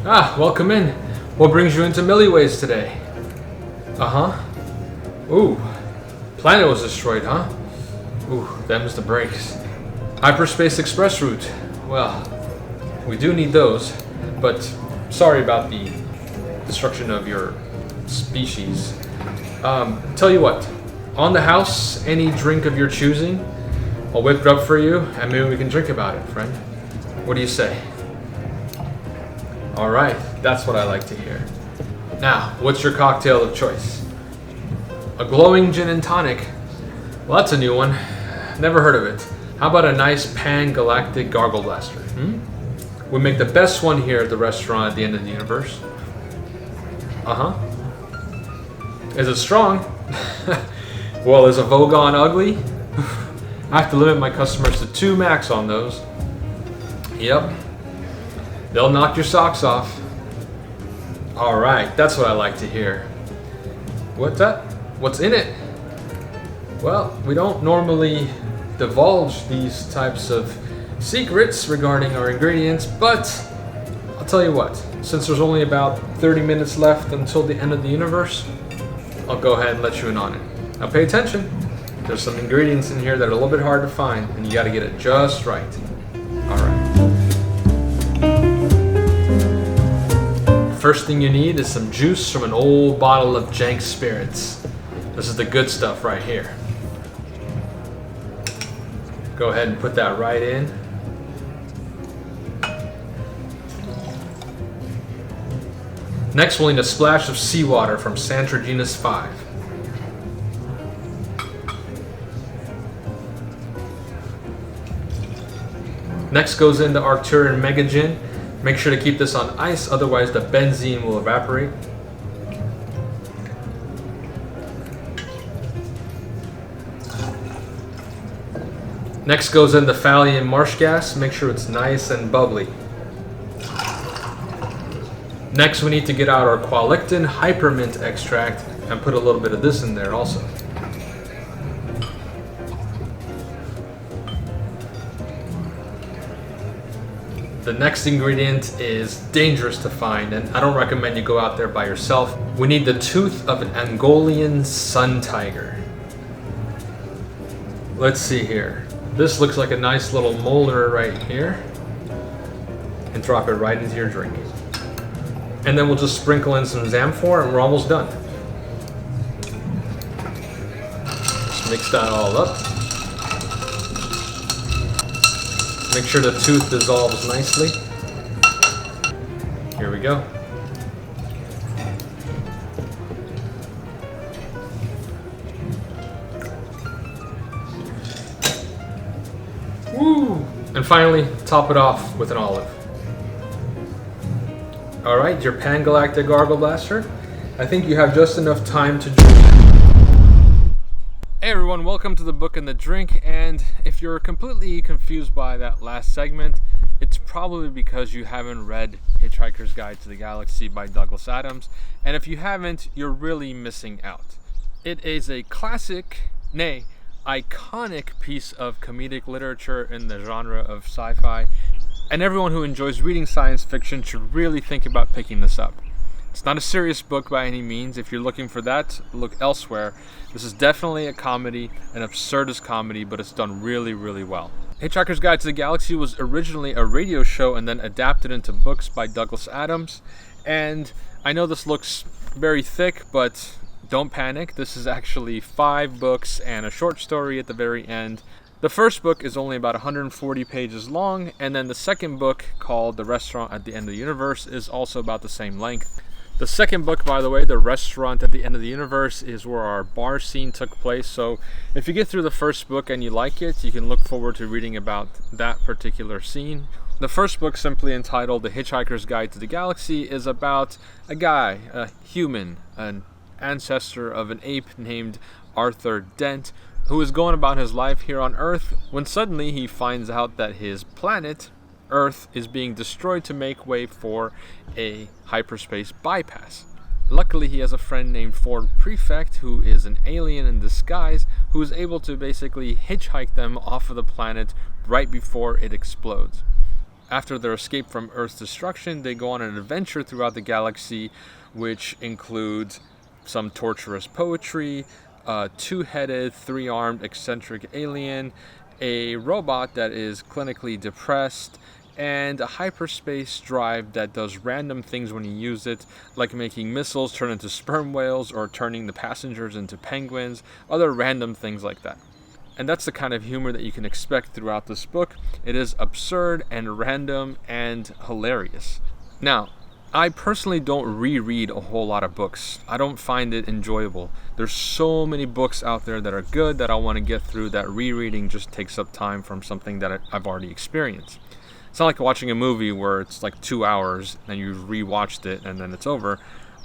Welcome in. What brings you into Milliways today? Ooh, planet was destroyed, huh? Ooh, them's the breaks. Hyperspace Express route. Well, we do need those, but sorry about the destruction of your species. Tell you what, on the house, any drink of your choosing, I'll whip it up for you, and maybe we can drink about it, friend. What do you say? All right, that's what I like to hear. Now, what's your cocktail of choice? A glowing gin and tonic. Well, that's a new one. Never heard of it. How about a nice Pan Galactic Gargle Blaster? We make the best one here at the restaurant at the end of the universe. Is it strong? Well, is a Vogon ugly? I have to limit my customers to 2 max on those. Yep. They'll knock your socks off. Alright, that's what I like to hear. What's that? What's in it? Well, we don't normally divulge these types of secrets regarding our ingredients, but I'll tell you what, since there's only about 30 minutes left until the end of the universe, I'll go ahead and let you in on it. Now pay attention. There's some ingredients in here that are a little bit hard to find, and you gotta get it just right. Alright. First thing you need is some juice from an old bottle of jank spirits. This is the good stuff right here. Go ahead and put that right in. Next we'll need a splash of seawater from Santrogenus 5. Next goes into Arcturian Mega Gin. Make sure to keep this on ice, otherwise the benzene will evaporate. Next goes in the Thallium marsh gas. Make sure it's nice and bubbly. Next we need to get out our Qualictin Hypermint extract and put a little bit of this in there also. The next ingredient is dangerous to find, and I don't recommend you go out there by yourself. We need the tooth of an Angolian sun tiger. Let's see here. This looks like a nice little molar right here. And drop it right into your drink. And then we'll just sprinkle in some Zamphor and we're almost done. Just mix that all up. Make sure the tooth dissolves nicely. Here we go. Woo! And finally, top it off with an olive. Alright, your Pan Galactic Gargle Blaster. I think you have just enough time to drink. Hey everyone, welcome to the Book and the Drink, and if you're completely confused by that last segment, it's probably because you haven't read Hitchhiker's Guide to the Galaxy by Douglas Adams, and if you haven't, you're really missing out. It is a classic, nay, iconic piece of comedic literature in the genre of sci-fi, and everyone who enjoys reading science fiction should really think about picking this up. It's not a serious book by any means. If you're looking for that, look elsewhere. This is definitely a comedy, an absurdist comedy, but it's done really, really well. Hitchhiker's Guide to the Galaxy was originally a radio show and then adapted into books by Douglas Adams. And I know this looks very thick, but don't panic. This is actually 5 books and a short story at the very end. The first book is only about 140 pages long, and then the second book, called The Restaurant at the End of the Universe, is also about the same length. The second book, by the way, The Restaurant at the End of the Universe, is where our bar scene took place. So if you get through the first book and you like it, you can look forward to reading about that particular scene. The first book, simply entitled The Hitchhiker's Guide to the Galaxy, is about a guy, a human, an ancestor of an ape named Arthur Dent, who is going about his life here on Earth when suddenly he finds out that his planet, Earth, is being destroyed to make way for a hyperspace bypass. Luckily, he has a friend named Ford Prefect, who is an alien in disguise, who is able to basically hitchhike them off of the planet right before it explodes. After their escape from Earth's destruction, they go on an adventure throughout the galaxy, which includes some torturous poetry, a two-headed, three-armed eccentric alien, a robot that is clinically depressed, and a hyperspace drive that does random things when you use it, like making missiles turn into sperm whales or turning the passengers into penguins, other random things like that. And that's the kind of humor that you can expect throughout this book. It is absurd and random and hilarious. Now, I personally don't reread a whole lot of books. I don't find it enjoyable. There's so many books out there that are good that I want to get through that rereading just takes up time from something that I've already experienced. It's not like watching a movie where it's like 2 hours and you rewatched it and then it's over.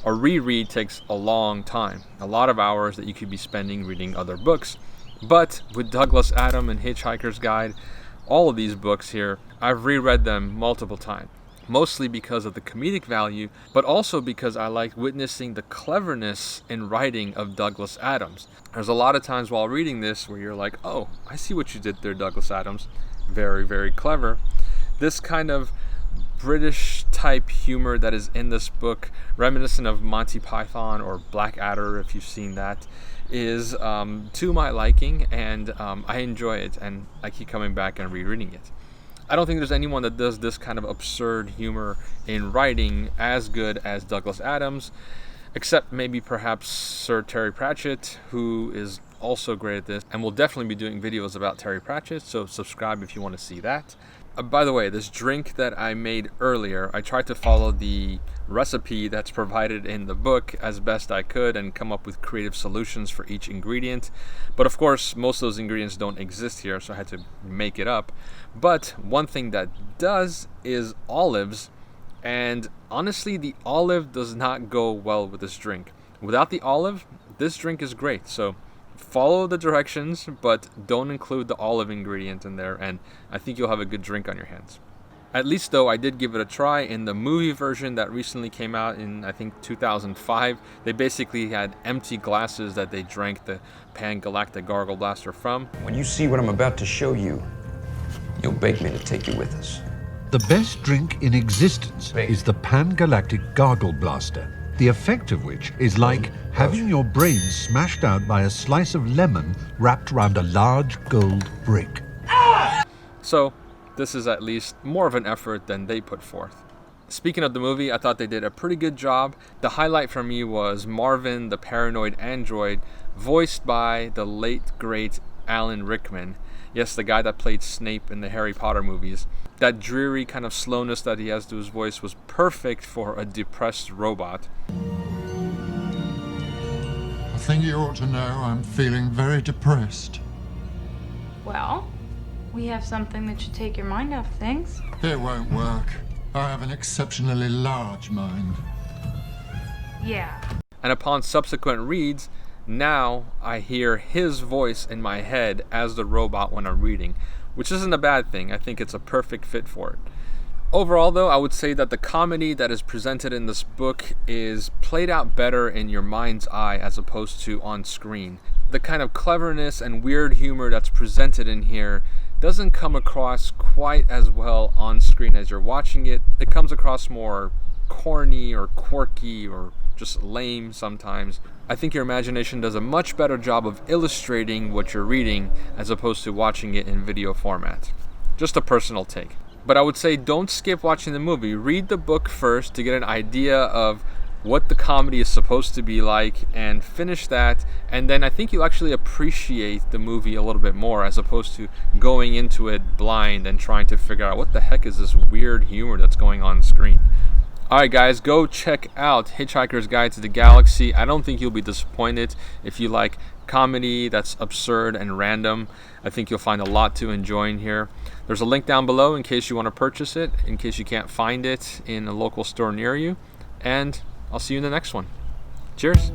A reread takes a long time, a lot of hours that you could be spending reading other books. But with Douglas Adams and Hitchhiker's Guide, all of these books here, I've reread them multiple times. Mostly because of the comedic value, but also because I like witnessing the cleverness in writing of Douglas Adams. There's a lot of times while reading this where you're like, oh, I see what you did there, Douglas Adams. Very, very clever. This kind of British type humor that is in this book, reminiscent of Monty Python or Blackadder, if you've seen that, is to my liking, and I enjoy it, and I keep coming back and rereading it. I don't think there's anyone that does this kind of absurd humor in writing as good as Douglas Adams, except maybe perhaps Sir Terry Pratchett, who is also great at this, and we'll definitely be doing videos about Terry Pratchett, so subscribe if you want to see that. By the way, this drink that I made earlier, I tried to follow the recipe that's provided in the book as best I could and come up with creative solutions for each ingredient. But of course, most of those ingredients don't exist here, so I had to make it up. But one thing that does is olives, and honestly, the olive does not go well with this drink. Without the olive, this drink is great. So follow the directions, but don't include the olive ingredient in there, and I think you'll have a good drink on your hands. At least though, I did give it a try in the movie version that recently came out in, I think, 2005. They basically had empty glasses that they drank the Pan Galactic Gargle Blaster from. When you see what I'm about to show you, you'll beg me to take you with us. The best drink in existence is the Pan Galactic Gargle Blaster, the effect of which is like having your brain smashed out by a slice of lemon wrapped around a large gold brick. So, this is at least more of an effort than they put forth. Speaking of the movie, I thought they did a pretty good job. The highlight for me was Marvin, the paranoid android, voiced by the late, great Alan Rickman. Yes, the guy that played Snape in the Harry Potter movies. That dreary kind of slowness that he has to his voice was perfect for a depressed robot. I think you ought to know I'm feeling very depressed. Well, we have something that should take your mind off things. It won't work. I have an exceptionally large mind. Yeah. And upon subsequent reads, now I hear his voice in my head as the robot when I'm reading, which isn't a bad thing. I think it's a perfect fit for it. Overall though, I would say that the comedy that is presented in this book is played out better in your mind's eye as opposed to on screen. The kind of cleverness and weird humor that's presented in here doesn't come across quite as well on screen as you're watching it. It comes across more corny or quirky or just lame sometimes. I think your imagination does a much better job of illustrating what you're reading as opposed to watching it in video format. Just a personal take. But I would say don't skip watching the movie. Read the book first to get an idea of what the comedy is supposed to be like, and finish that, and then I think you'll actually appreciate the movie a little bit more as opposed to going into it blind and trying to figure out what the heck is this weird humor that's going on screen. Alright guys, go check out Hitchhiker's Guide to the Galaxy. I don't think you'll be disappointed if you like comedy that's absurd and random. I think you'll find a lot to enjoy in here. There's a link down below in case you want to purchase it, in case you can't find it in a local store near you. And I'll see you in the next one. Cheers!